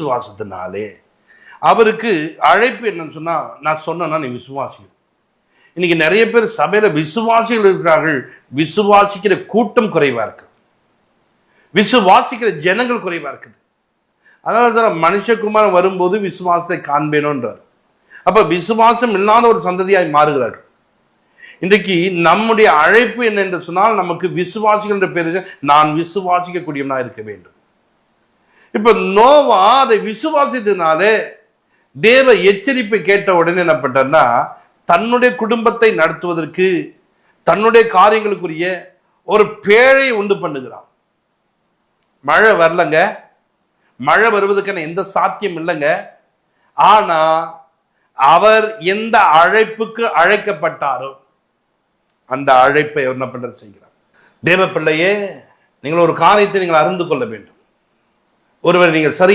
விசுவாசத்தினாலே அவருக்கு அழைப்பு என்னன்னு சொன்னா, நான் சொன்னா நீ விசுவாசிக்கணும். இன்னைக்கு நிறைய பேர் சபையில விசுவாசிகள் இருக்கிறார்கள், விசுவாசிக்கிற கூட்டம் குறைவா இருக்குது, விசுவாசிக்கிற ஜனங்கள் குறைவா இருக்குது. அதனால தான் மனுஷகுமாரன் வரும்போது விசுவாசத்தை காண்பேனோன்றார். அப்ப விசுவாசம் இல்லாத ஒரு சந்ததியாய் மாறுகிறார்கள். இன்றைக்கு நம்முடைய அழைப்பு என்ன என்று சொன்னால், நமக்கு விசுவாசிகள் என்ற பேரு, நான் விசுவாசிக்கக்கூடியவனா இருக்க வேண்டும். இப்ப நோவா அதை விசுவாசித்தனாலே தேவ எச்சரிப்பை கேட்ட உடனே என்ன பண்றாருன்னா, தன்னுடைய குடும்பத்தை நடத்துவதற்கு தன்னுடைய காரியங்களுக்குரிய ஒரு பேழை உண்டு பண்ணுகிறான். மழை வரலங்க, மழை வருவதற்கான எந்த சாத்தியம் இல்லைங்க. ஆனா அவர் எந்த அழைப்புக்கு அழைக்கப்பட்டாரோ அந்த அழைப்பை என்ன பண்ற செய்கிறார். தேவ பிள்ளையே, நீங்கள் ஒரு காரியத்தை நீங்கள் அறிந்து கொள்ள வேண்டும். ஒருவர் நீங்கள் சரி